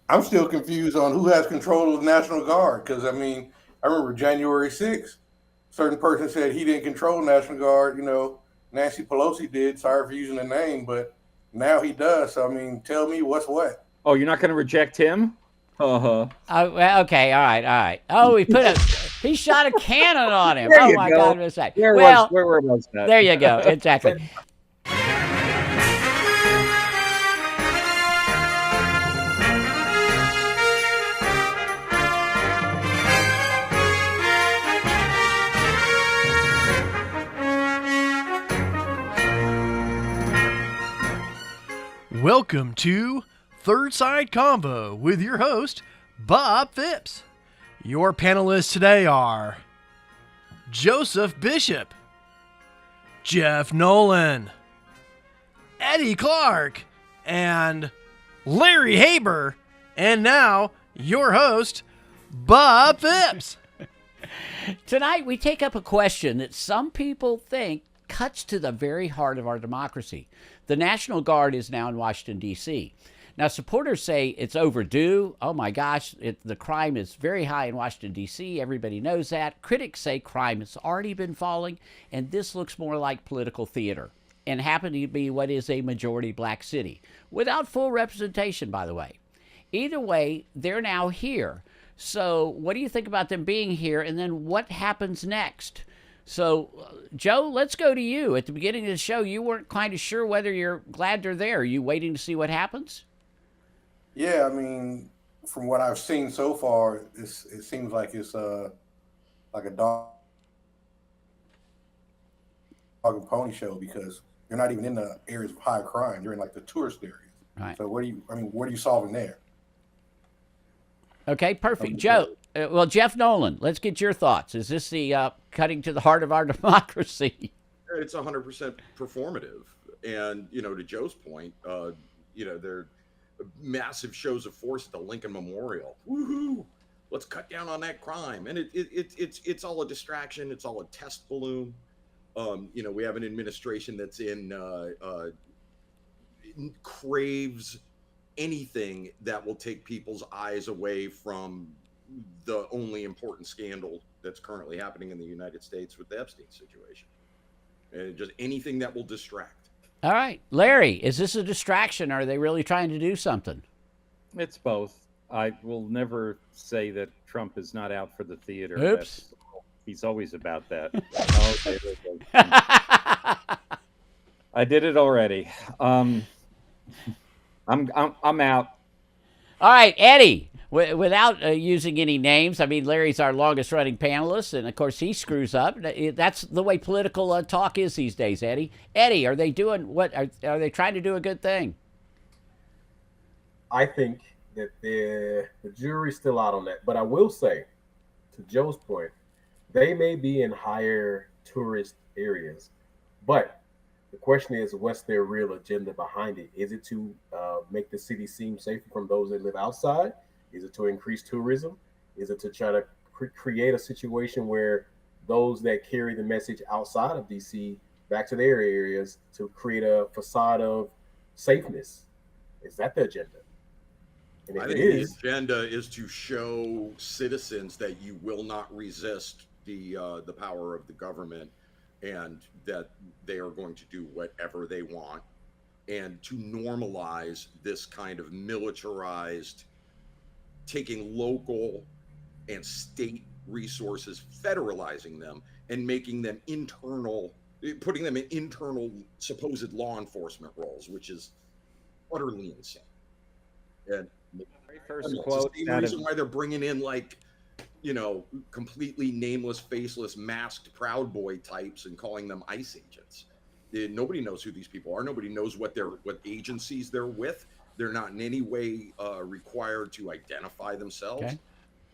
I'm still confused on who has control of the National Guard because I mean, I remember January 6th, certain person said he didn't control National Guard. Nancy Pelosi did. Sorry for using the name, but now he does. So I mean, tell me what's what. Oh, you're not going to reject him? Uh-huh. Oh, well, okay, all right, all right. Oh, he shot a cannon on him. There Oh you my go. God, what's that? Well, Where was that? there you go. Exactly. Welcome to Third Side Convo with your host, Bob Phipps. Your panelists today are Joseph Bishop, Jeff Nolan, Eddie Clark, and Larry Haber. And now, your host, Bob Phipps. Tonight, we take up a question that some people think cuts to the very heart of our democracy. The National Guard is now in Washington, D.C. Now, supporters say it's overdue. Oh my gosh, the crime is very high in Washington, D.C. Everybody knows that. Critics say crime has already been falling, and this looks more like political theater and happened to be what is a majority black city, without full representation, by the way. Either way, they're now here. So, what do you think about them being here, and then what happens next? So, Joe, let's go to you. At the beginning of the show, you weren't kind of sure whether you're glad they're there. Are you waiting to see what happens? Yeah, I mean, from what I've seen so far, it seems like it's like a dog and pony show because you're not even in the areas of high crime. You're in like the tourist areas. Right. So what are you solving there? Okay, perfect. Joe, well, Jeff Nolan, let's get your thoughts. Is this the cutting to the heart of our democracy? It's 100% performative, and to Joe's point, they're massive shows of force at the Lincoln Memorial. Woohoo! Let's cut down on that crime, and it's all a distraction. It's all a test balloon. We have an administration that's craves anything that will take people's eyes away from the only important scandal that's currently happening in the United States with the Epstein situation. And just anything that will distract. All right. Larry, is this a distraction? Or are they really trying to do something? It's both. I will never say that Trump is not out for the theater. Oops. He's always about that. I did it already. I'm out. All right, Eddie. Without using any names, I mean, Larry's our longest running panelist, and of course he screws up. That's the way political talk is these days, Eddie. Eddie, are they doing what? Are they trying to do a good thing? I think that the jury's still out on that. But I will say, to Joe's point, they may be in higher tourist areas, but the question is, what's their real agenda behind it? Is it to make the city seem safer from those that live outside? Is it to increase tourism? Is it to try to create a situation where those that carry the message outside of DC back to their areas to create a facade of safeness? Is that the agenda? And if I it think is, the agenda is to show citizens that you will not resist the power of the government, and that they are going to do whatever they want, and to normalize this kind of militarized, taking local and state resources, federalizing them, and making them putting them in internal supposed law enforcement roles, which is utterly insane. And Very first it's quote. the same reason why they're bringing in completely nameless, faceless, masked Proud Boy types and calling them ICE agents. Nobody knows who these people are. Nobody knows what agencies they're with. They're not in any way required to identify themselves. Okay.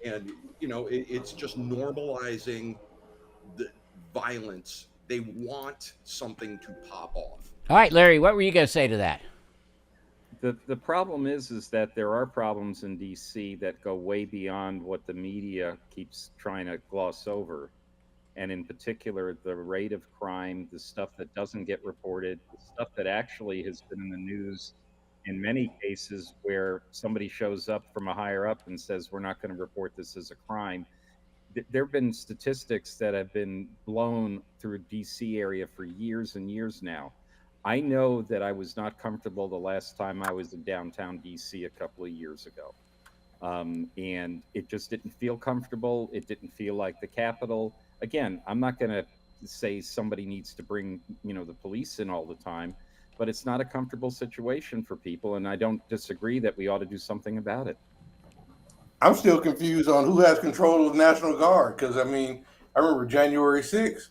And it's just normalizing the violence. They want something to pop off. All right, Larry, what were you going to say to that? The problem is that there are problems in DC that go way beyond what the media keeps trying to gloss over. And in particular, the rate of crime, the stuff that doesn't get reported, the stuff that actually has been in the news in many cases where somebody shows up from a higher up and says, we're not going to report this as a crime. There have been statistics that have been blown through DC area for years and years now. I know that I was not comfortable the last time I was in downtown DC a couple of years ago. And it just didn't feel comfortable. It didn't feel like the Capitol. Again, I'm not going to say somebody needs to bring, the police in all the time, but it's not a comfortable situation for people. And I don't disagree that we ought to do something about it. I'm still confused on who has control of the National Guard. Because, I remember January 6th,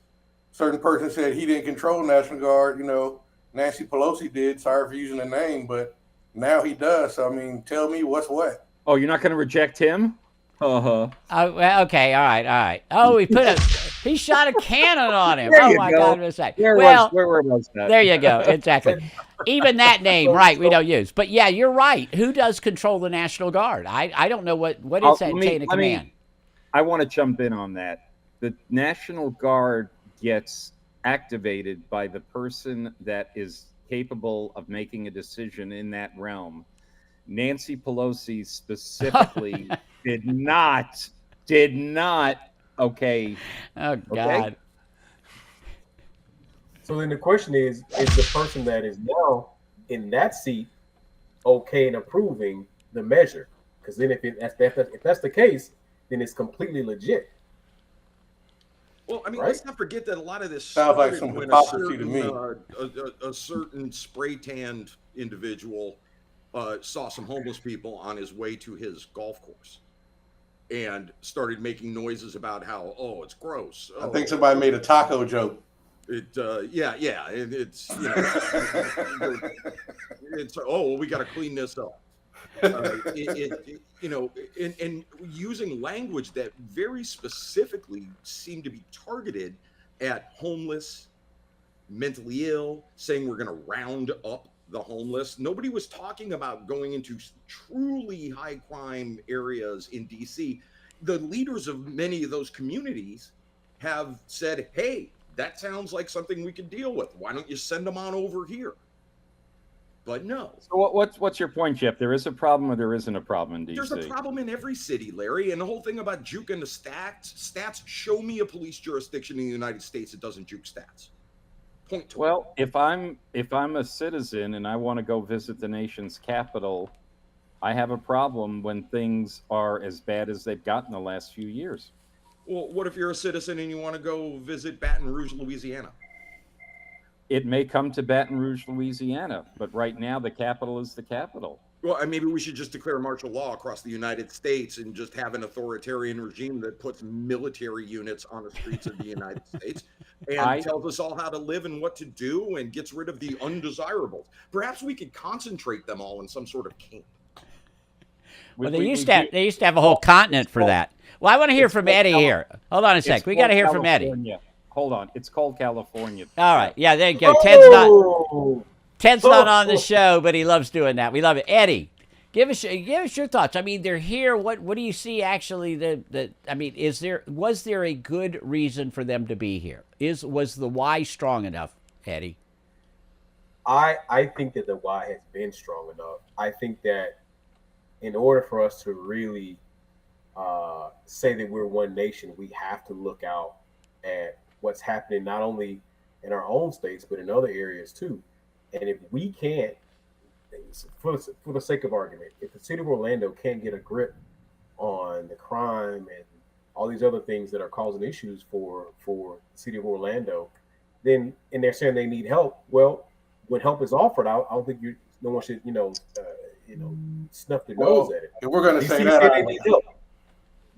certain person said he didn't control National Guard. Nancy Pelosi did. Sorry for using the name, but now he does. So, tell me what's what. Oh, you're not going to reject him? Well, okay, all right. Oh, he shot a cannon on him. There oh you my go. God, what a say. Where was that? There you go. Exactly. Even that name, right? We don't use. But yeah, you're right. Who does control the National Guard? I don't know what is that chain of command. I want to jump in on that. The National Guard gets activated by the person that is capable of making a decision in that realm. Nancy Pelosi specifically did not. Okay. Oh God. Okay? So then the question is the person that is now in that seat okay in approving the measure? Because then if that's the case, then it's completely legit. Well, right? Let's not forget that a lot of this sounds like some hypocrisy to me. A certain spray tanned individual saw some homeless people on his way to his golf course and started making noises about how, it's gross. I think somebody made a taco joke. It's we got to clean this up. And using language that very specifically seemed to be targeted at homeless, mentally ill, saying we're going to round up the homeless. Nobody was talking about going into truly high crime areas in DC. The leaders of many of those communities have said, hey, that sounds like something we could deal with. Why don't you send them on over here? But no. So what's your point, Jeff? There is a problem or there isn't a problem in DC? There's a problem in every city, Larry. And the whole thing about juking the stats, show me a police jurisdiction in the United States that doesn't juke stats. Point to Well, if I'm a citizen and I want to go visit the nation's capital, I have a problem when things are as bad as they've gotten the last few years. Well, what if you're a citizen and you want to go visit Baton Rouge, Louisiana? It may come to Baton Rouge, Louisiana, but right now the capital is the capital. Well, maybe we should just declare martial law across the United States and just have an authoritarian regime that puts military units on the streets of the United States and tells us all how to live and what to do and gets rid of the undesirables. Perhaps we could concentrate them all in some sort of camp. Well, they used to have a whole continent for that. Well, I want to hear from Eddie here. Hold on a sec. We got to hear from Eddie. Hold on. It's called California. All right. Yeah, there you go. Ted's not on the show, but he loves doing that. We love it. Eddie, give us your thoughts. They're here. What do you see actually was there a good reason for them to be here? Was the why strong enough, Eddie? I think that the why has been strong enough. I think that in order for us to really say that we're one nation, we have to look out at what's happening not only in our own states, but in other areas too. And if we can't, for the sake of argument, if the city of Orlando can't get a grip on the crime and all these other things that are causing issues for the city of Orlando, and they're saying they need help. Well, when help is offered, I don't think no one should snuff their nose at it. If we're going to say that, they need help.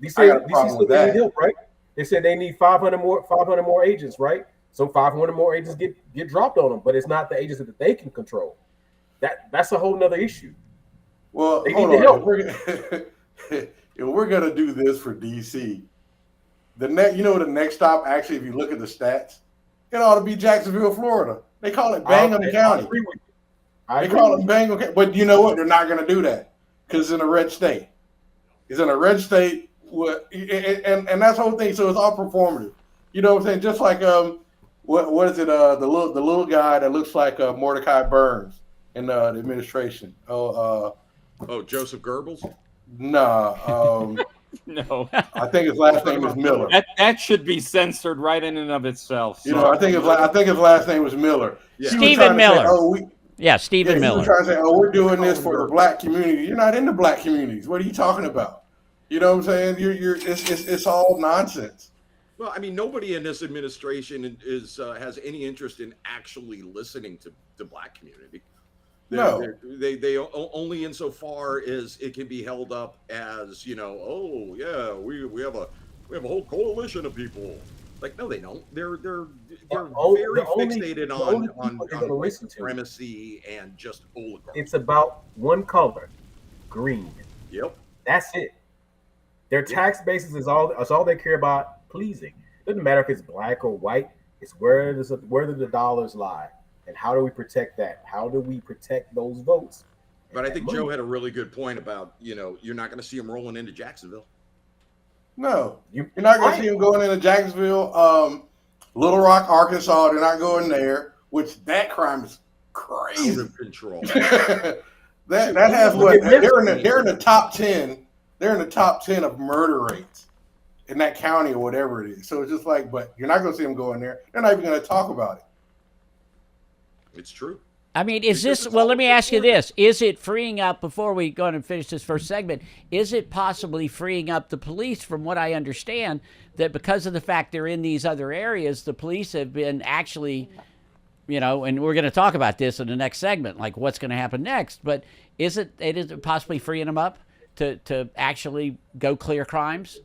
DC said they need help, right? They said they need 500 more agents, right? So 500 more agents get dropped on them, but it's not the agents that they can control. That's a whole nother issue. Well, they hold need on. help. If we're going to do this for DC, the next stop, actually, if you look at the stats, it ought to be Jacksonville, Florida. They call it Bangham County. They call it Bangham County. But you know what? They're not going to do that because it's in a red state. It's in a red state. And that's the whole thing. So it's all performative. You know what I'm saying? Just like what is it? The little guy that looks like Mordecai Burns in the administration. Oh, Joseph Goebbels. Nah. No, I think his last name is Miller. that should be censored right in and of itself. You know, I think his last name was Miller. Yeah. He was Stephen trying to say, Miller. oh, Yeah, Stephen he was Miller. trying to say, oh, we're doing this for the black community. You're not in the black communities. What are you talking about? You know what I'm saying? It's all nonsense. Well, I mean, nobody in this administration has any interest in actually listening to the black community. They only insofar as it can be held up as, you know, oh yeah, we have a whole coalition of people. Like, no, they don't. They're very fixated on white supremacy and just oligarchy. It's about one color, green. Yep. That's it. Their tax basis is all they care about pleasing. Doesn't matter if it's black or white. It's where do the dollars lie, and how do we protect that? How do we protect those votes? But I think Joe had a really good point about, you know, you're not going to see them rolling into Jacksonville. No, you're not going to see them going into Jacksonville, Little Rock, Arkansas. They're not going there, which that crime is crazy. Out of control. that has what they're in the top 10. They're in the top 10 of murder rates in that county or whatever it is. So it's just like, but you're not going to see them go in there. They're not even going to talk about it. It's true. I mean, let me ask you this. Is it freeing up, before we go on and finish this first segment, is it possibly freeing up the police, from what I understand, that because of the fact they're in these other areas, the police have been actually, you know, and we're going to talk about this in the next segment, like what's going to happen next, but is it possibly freeing them up to actually go clear crimes?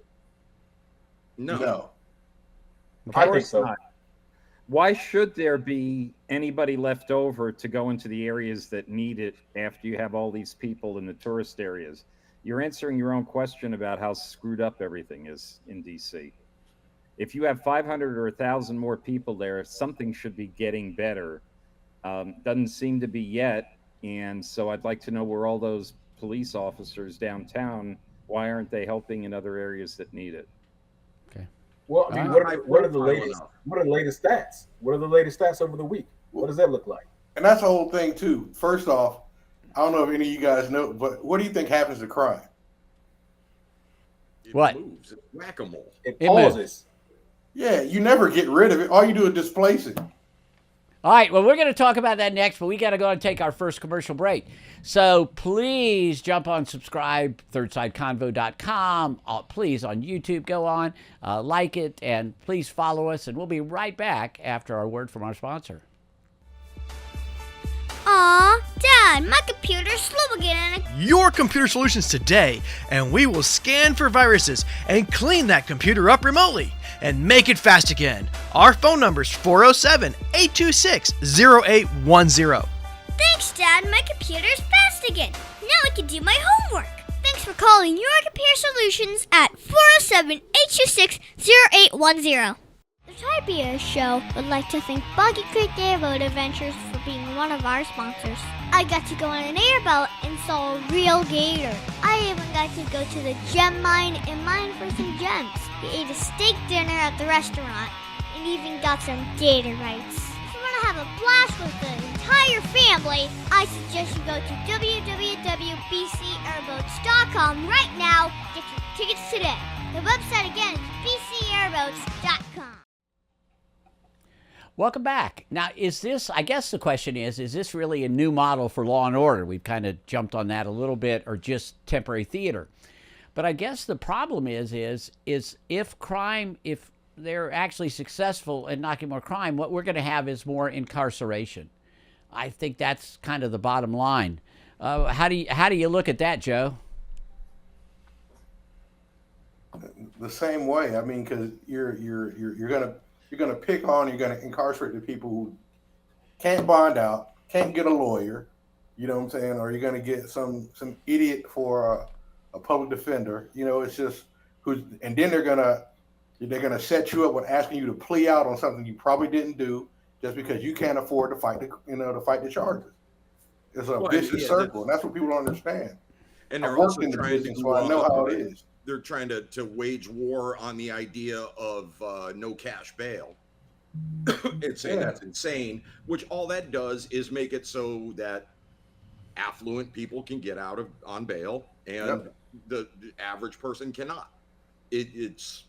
No. I think so. Not. Why should there be anybody left over to go into the areas that need it after you have all these people in the tourist areas? You're answering your own question about how screwed up everything is in DC. If you have 500 or 1,000 more people there, something should be getting better. Doesn't seem to be yet. And so I'd like to know where all those police officers downtown, why aren't they helping in other areas that need it? Okay. Well, I mean, what are the latest stats? What are the latest stats over the week? What does that look like? And that's the whole thing too. First off, I don't know if any of you guys know, but what do you think happens to crime? It What? moves. It's whack-a-mole. It It pauses. Yeah, you never get rid of it. All you do is displace it. All right, well, we're going to talk about that next, but we got to go and take our first commercial break. So please jump on, subscribe, thirdsideconvo.com. Please, on YouTube, go on, like it, and please follow us, and we'll be right back after our word from our sponsor. Aw, Dad, my computer's slow again. Your computer solutions today, and we will scan for viruses and clean that computer up remotely and make it fast again. Our phone number is 407-826-0810. Thanks, Dad, my computer's fast again. Now I can do my homework. Thanks for calling your computer solutions at 407-826-0810. The Tibia Show would like to thank Boggy Creek Airboat Adventures for being one of our sponsors. I got to go on an airboat and saw a real gator. I even got to go to the gem mine and mine for some gems. We ate a steak dinner at the restaurant and even got some gator bites. If you want to have a blast with the entire family, I suggest you go to www.bcairboats.com right now. Get your tickets today. The website again is bcairboats.com. Welcome back. Now, I guess the question is this really a new model for Law and Order? We've kind of jumped on that a little bit, or just temporary theater. But I guess the problem is if they're actually successful in knocking more crime, what we're going to have is more incarceration. I think that's kind of the bottom line. How do you look at that, Joe? The same way. I mean, because you're gonna pick on, you're gonna incarcerate the people who can't bond out, can't get a lawyer, you know what I'm saying, or you're gonna get some idiot for a public defender. You know, it's just and then they're gonna set you up with asking you to plea out on something you probably didn't do just because you can't afford to fight the charges. It's a vicious circle, and that's what people don't understand. And they're also in the trying business, to so I know how it is. They're trying to wage war on the idea of no cash bail. It's saying that's insane, which all that does is make it so that affluent people can get out on bail, and Yep. the average person cannot. It's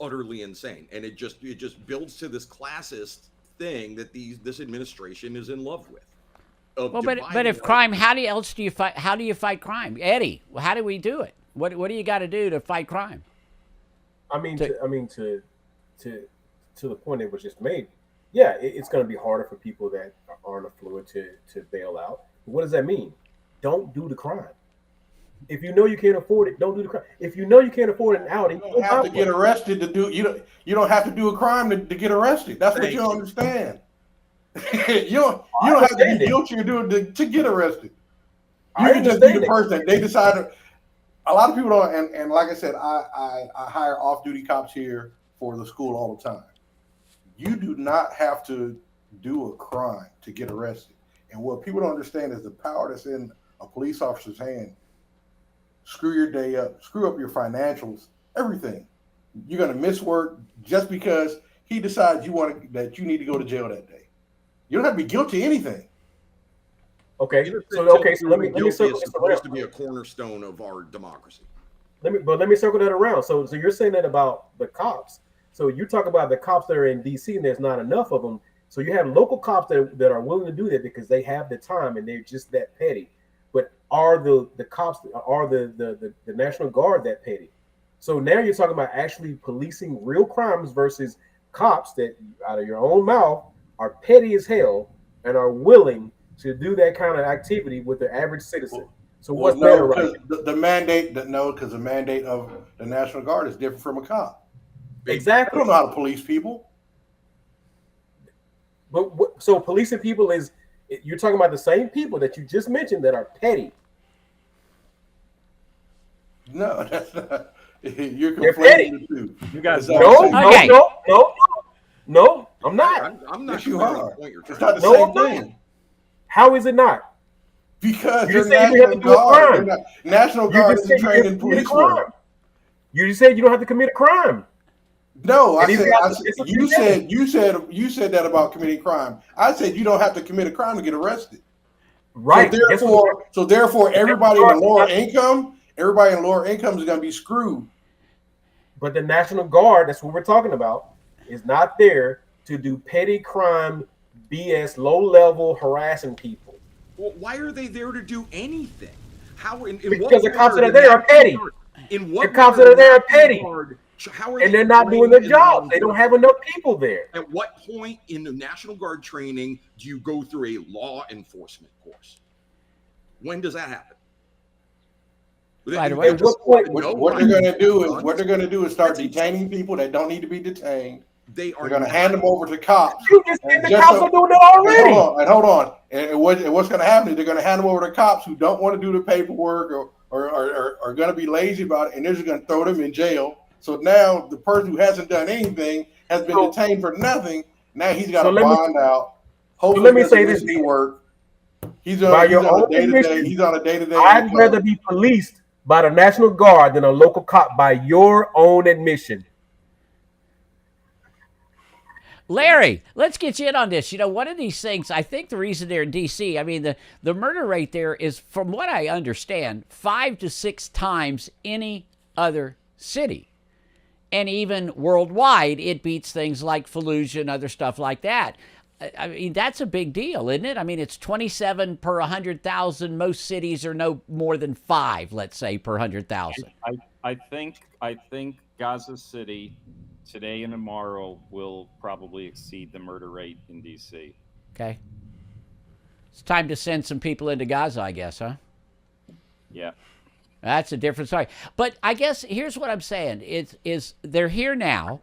utterly insane, and it just builds to this classist thing that this administration is in love with. Well, but if crime, how do you fight? How do you fight crime, Eddie? How do we do it? What do you got to do to fight crime? I mean, to the point that was just made, yeah, it's going to be harder for people that aren't affluent to bail out. What does that mean? Don't do the crime. If you know you can't afford it, don't do the crime. If you know you can't afford an Audi, You don't have to get arrested to do. You don't have to do a crime to get arrested. That's what you don't understand. you don't have to be guilty or do it to get arrested. You can just be the person. They decided. A lot of people don't, and like I said, I hire off-duty cops here for the school all the time. You do not have to do a crime to get arrested. And what people don't understand is the power that's in a police officer's hand. Screw your day up, screw up your financials, everything. You're going to miss work just because he decides that you need to go to jail that day. You don't have to be guilty of anything. Okay, so let me circle it's supposed to be a cornerstone of our democracy. Let me circle that around. So you're saying that about the cops. So you talk about the cops that are in DC and there's not enough of them. So you have local cops that are willing to do that because they have the time and they're just that petty. But are the cops, are the National Guard that petty? So now you're talking about actually policing real crimes versus cops that out of your own mouth are petty as hell and are willing to do that kind of activity with the average citizen. So what's better, right? The mandate because the mandate of the National Guard is different from a cop. Exactly. They don't know how to police people. But so policing people you're talking about the same people that you just mentioned that are petty. No, that's not. You're conflating the two. You guys, no, I'm not. I'm not Yes, you are. It's trying not to the No, same I'm thing. How is it not? Because You they're just said you have to National do a Guard. crime. National You Guard just isn't said you trained have in to commit a police crime. work. You just said you don't have to commit a crime. No, And you said that about committing crime. I said you don't have to commit a crime to get arrested. Right. So therefore, everybody in lower income is going to be screwed. But the National Guard, that's what we're talking about, is not there to do petty crime, BS, low-level harassing people. Well, why are they there to do anything? Because the cops that are there are petty. The cops that are there are petty. And they're not doing their job. They don't have enough people there. At what point in the National Guard training do you go through a law enforcement course? When does that happen? Right away. What they're going to do is start detaining people that don't need to be detained. They're going to hand them over to cops. You just said the cops are doing it already. Hold on. And what's going to happen is they're going to hand them over to cops who don't want to do the paperwork or are going to be lazy about it, and they're just going to throw them in jail. So now the person who hasn't done anything has been detained for nothing. Now he's got to bond out. Hopefully, let me say this: work. He's on a day-to-day. I'd rather be policed by the National Guard than a local cop by your own admission. Larry, let's get you in on this. One of these things, I think the reason they're in D.C., I mean, the murder rate there is, from what I understand, 5 to 6 times any other city. And even worldwide, it beats things like Fallujah and other stuff like that. I mean, that's a big deal, isn't it? I mean, it's 27 per 100,000. Most cities are no more than 5, let's say, per 100,000. I think Gaza City today and tomorrow will probably exceed the murder rate in D.C. Okay. It's time to send some people into Gaza, I guess, huh? Yeah. That's a different story. But I guess here's what I'm saying. Is they're here now.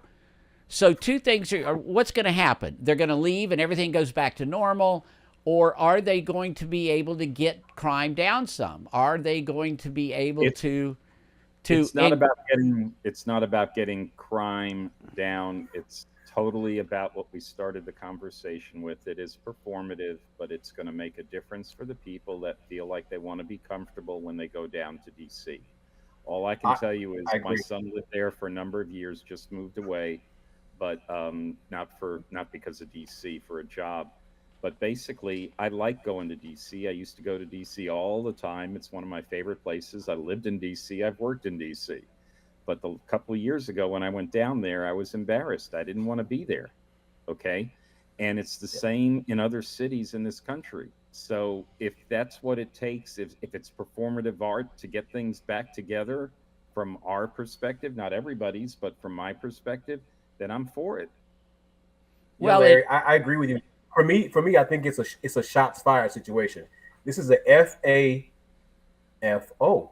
So two things are what's going to happen? They're going to leave and everything goes back to normal, or are they going to be able to get crime down some? Are they going to be able to It's not about getting crime down. It's totally about what we started the conversation with. It is performative, but it's going to make a difference for the people that feel like they want to be comfortable when they go down to DC. All I can tell you is my son lived there for a number of years, just moved away, but not because of DC, for a job. But basically, I like going to DC. I used to go to DC all the time. It's one of my favorite places. I lived in DC. I've worked in DC. But a couple of years ago when I went down there, I was embarrassed. I didn't want to be there. Okay. And it's the same in other cities in this country. So if that's what it takes, if it's performative art to get things back together from our perspective, not everybody's, but from my perspective, then I'm for it. Well, Larry, I agree with you. For me, I think it's a shots fired situation. This is a FAFO.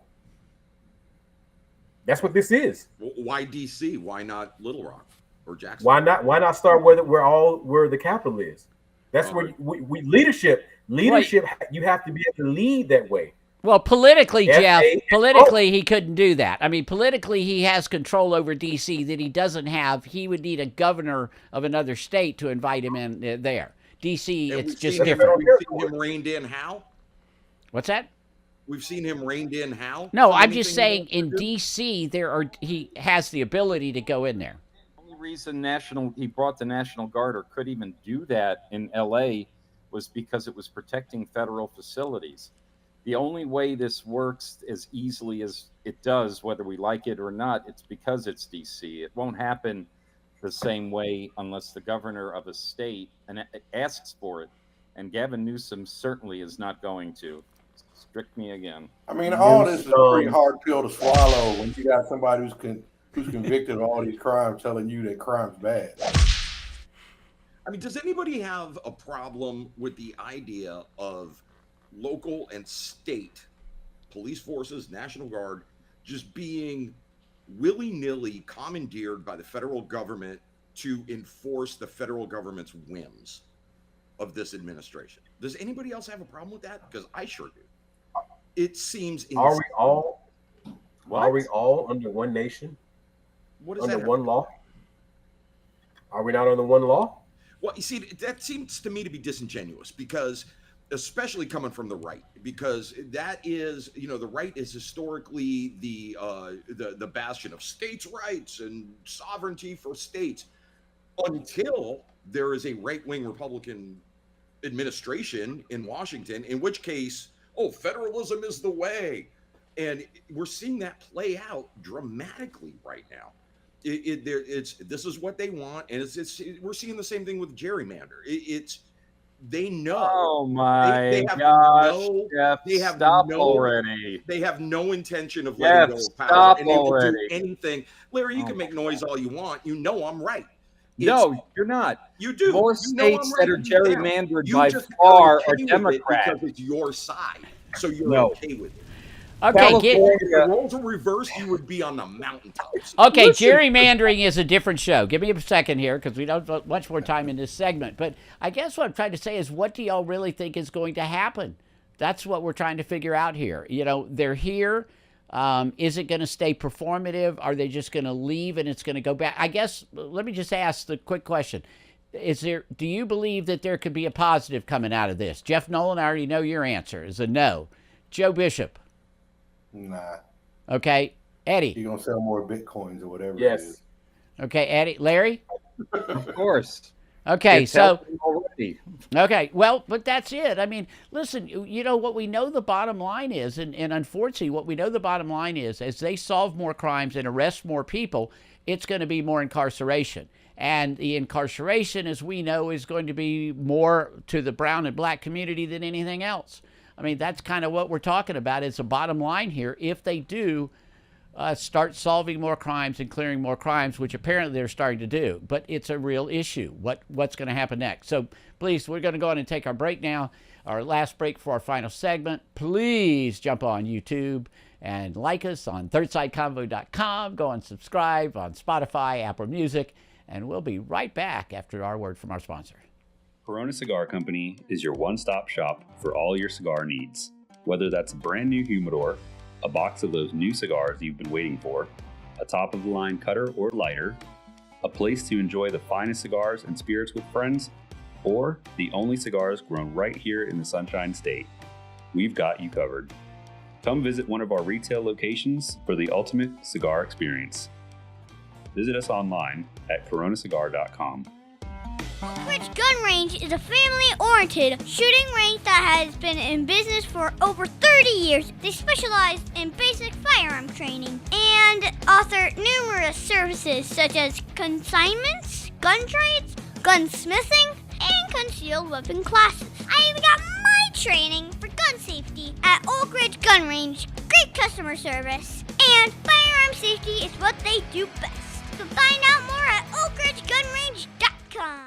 That's what this is. Why DC? Why not Little Rock or Jackson? Why not start where the capital is? That's where we leadership. Right. You have to be able to lead that way. Well, politically, Jeff, he couldn't do that. I mean, politically, he has control over D.C. that he doesn't have. He would need a governor of another state to invite him in there. D.C., it's just different. We've seen him reined in how? What's that? We've seen him reined in how? No, I'm just saying in D.C., he has the ability to go in there. The only reason he brought the National Guard or could even do that in L.A. was because it was protecting federal facilities. The only way this works as easily as it does, whether we like it or not, it's because it's DC. It won't happen the same way unless the governor of a state asks for it. And Gavin Newsom certainly is not going to. Strict me again. I mean, all this is a pretty hard pill to swallow when you got somebody who's convicted of all these crimes telling you that crime's bad. I mean, does anybody have a problem with the idea of local and state police forces, National Guard, just being willy-nilly commandeered by the federal government to enforce the federal government's whims of this administration? Does anybody else have a problem with that? Because I sure do. It seems insane. Are we all under one nation? What is under that? One law? Are we not under one law? Well, you see, that seems to me to be disingenuous, because especially coming from the right, because that is, the right is historically the bastion of states' rights and sovereignty for states, until there is a right-wing Republican administration in Washington, in which case, federalism is the way. And we're seeing that play out dramatically right now. This is what they want, and we're seeing the same thing with gerrymander. They know. Oh my gosh! Jeff, they have stop already. They have no intention of letting go of power, and they will do anything. Larry, you can make noise all you want. You know I'm right. No, you're not. You do. More states that are gerrymandered by far are Democrats. Because it's your side, so you're okay with it. Okay, if the roles were reversed, you would be on the mountaintops. Okay, gerrymandering is a different show. Give me a second here, because we don't have much more time in this segment. But I guess what I'm trying to say is, what do y'all really think is going to happen? That's what we're trying to figure out here. They're here. Is it going to stay performative? Are they just going to leave and it's going to go back? I guess, let me just ask the quick question. Do you believe that there could be a positive coming out of this? Jeff Nolan, I already know your answer is a no. Joe Bishop. Nah. Okay. Eddie. You're going to sell more Bitcoins or whatever yes. it is. Okay, Eddie. Larry? Of course. Okay, okay, well, but that's it. I mean, listen, what we know the bottom line is, and unfortunately, what we know the bottom line is, as they solve more crimes and arrest more people, it's going to be more incarceration. And the incarceration, as we know, is going to be more to the brown and black community than anything else. I mean, that's kind of what we're talking about. It's a bottom line here. If they do start solving more crimes and clearing more crimes, which apparently they're starting to do, but it's a real issue. What's going to happen next? So please, we're going to go on and take our break now, our last break for our final segment. Please jump on YouTube and like us on thirdsideconvo.com. Go and subscribe on Spotify, Apple Music, and we'll be right back after our word from our sponsor. Corona Cigar Company is your one-stop shop for all your cigar needs. Whether that's a brand new humidor, a box of those new cigars you've been waiting for, a top-of-the-line cutter or lighter, a place to enjoy the finest cigars and spirits with friends, or the only cigars grown right here in the Sunshine State, we've got you covered. Come visit one of our retail locations for the ultimate cigar experience. Visit us online at coronacigar.com. Oak Ridge Gun Range is a family-oriented shooting range that has been in business for over 30 years. They specialize in basic firearm training and offer numerous services such as consignments, gun trades, gunsmithing, and concealed weapon classes. I even got my training for gun safety at Oak Ridge Gun Range. Great customer service, and firearm safety is what they do best. So find out more at oakridgegunrange.com.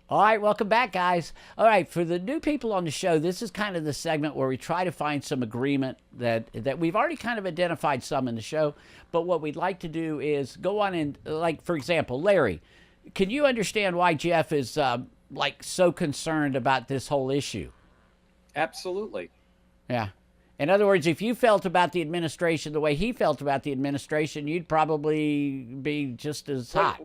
All right, welcome back, guys. All right, for the new people on the show, this is kind of the segment where we try to find some agreement that we've already kind of identified some in the show, but what we'd like to do is go on and, like, for example, Larry, can you understand why Jeff is, so concerned about this whole issue? Absolutely. Yeah. In other words, if you felt about the administration the way he felt about the administration, you'd probably be just as hot.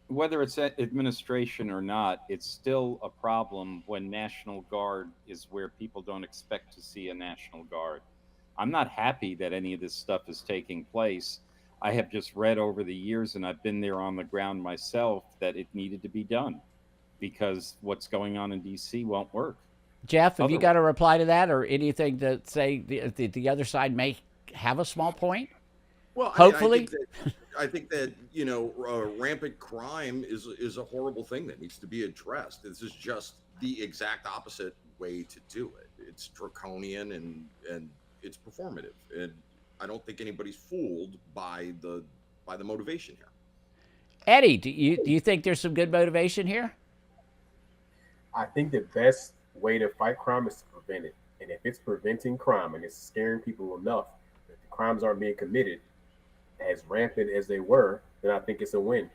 Whether it's administration or not, it's still a problem when National Guard is where people don't expect to see a National Guard. I'm not happy that any of this stuff is taking place. I have just read over the years, and I've been there on the ground myself, that it needed to be done because what's going on in D.C. won't work. Jeff, have you got a reply to that or anything to say the other side may have a small point? Well, hopefully. I think that rampant crime is a horrible thing that needs to be addressed. This is just the exact opposite way to do it. It's draconian and it's performative, and I don't think anybody's fooled by the motivation here. Eddie, do you think there's some good motivation here? I think the best way to fight crime is to prevent it. And if it's preventing crime and it's scaring people enough that the crimes aren't being committed as rampant as they were, then I think it's a win.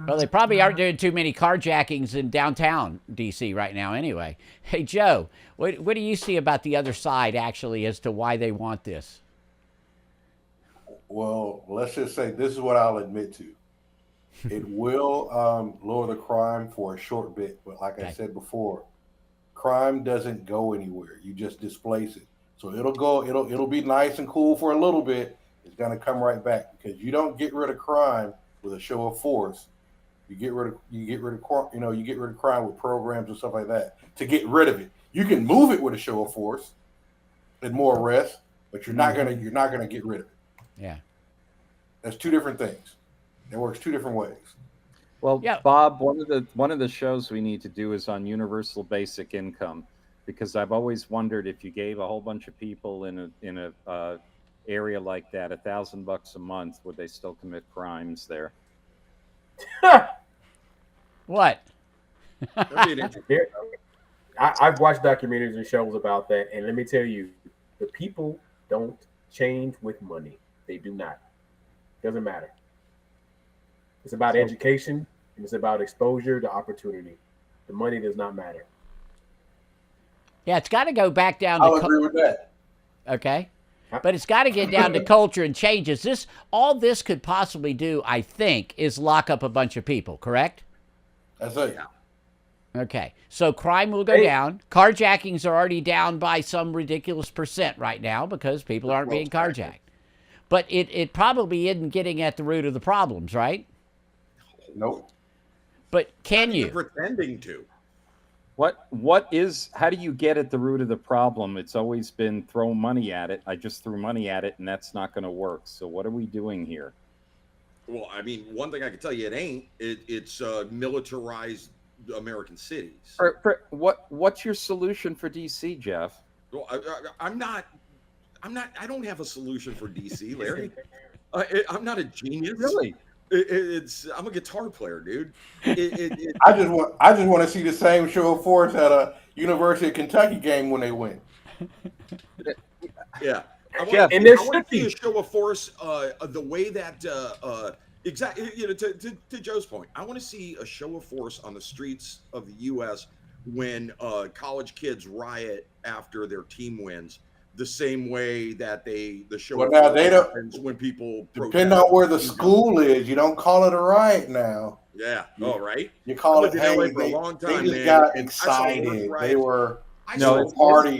Well, they probably aren't doing too many carjackings in downtown D.C. right now anyway. Hey, Joe, what do you see about the other side actually as to why they want this? Well, let's just say this is what I'll admit to. It will lower the crime for a short bit, but like I said before, crime doesn't go anywhere. You just displace it. So it'll be nice and cool for a little bit. It's gonna come right back because you don't get rid of crime with a show of force. You get rid of crime with programs and stuff like that to get rid of it. You can move it with a show of force and more arrests, but you're not gonna get rid of it. Yeah, that's two different things. It works two different ways. Well, yeah. Bob, one of the shows we need to do is on universal basic income, because I've always wondered if you gave a whole bunch of people in a area like that $1,000 a month, would they still commit crimes there? What? I've watched documentaries and shows about that, and let me tell you, the people don't change with money. They do not. Doesn't matter. It's about education, and it's about exposure to opportunity. The money does not matter. Yeah, it's got to go back down to I'll agree with that. Okay. But it's got to get down to culture and changes. All this could possibly do, I think, is lock up a bunch of people, correct? That's it. Okay. So crime will go down. Carjackings are already down by some ridiculous % right now because people aren't being carjacked. But it probably isn't getting at the root of the problems, right? Nope. But can you? Pretending to. How do you get at the root of the problem? It's always been throw money at it. I just threw money at it, and that's not going to work. So what are we doing here? Well, I mean, one thing I can tell you, it's militarized American cities. What's your solution for DC, Jeff? Well, I don't have a solution for DC, Larry. I'm not a genius. Really? I'm a guitar player, dude. I just want to see the same show of force at a University of Kentucky game when they win. Yeah, I want to see a show of force the way that exactly. To Joe's point, I want to see a show of force on the streets of the U.S. when college kids riot after their team wins. The same way that the show of force happens when people depending on where the school is, you don't call it a riot now. Yeah. Oh, right. You call it. Hey, for a long time, they just got excited. They were partying.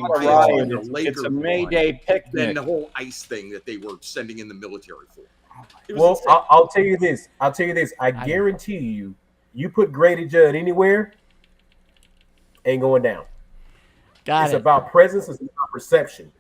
It's a May Day picnic. Then the whole ICE thing that they were sending in the military for. It was Well, insane. I'll tell you this. I guarantee you, you put Grady Judd anywhere, ain't going down. Got It's it. about presence. It's about perception.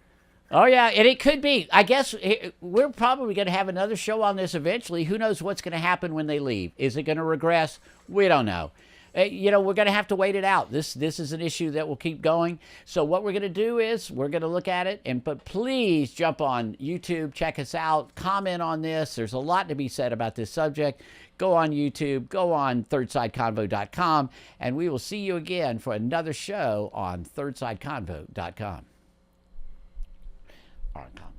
Oh, yeah, and it could be. I guess we're probably going to have another show on this eventually. Who knows what's going to happen when they leave? Is it going to regress? We don't know. We're going to have to wait it out. This is an issue that will keep going. So what we're going to do is we're going to look at it, but please jump on YouTube, check us out, comment on this. There's a lot to be said about this subject. Go on YouTube, go on thirdsideconvo.com, and we will see you again for another show on thirdsideconvo.com. All right,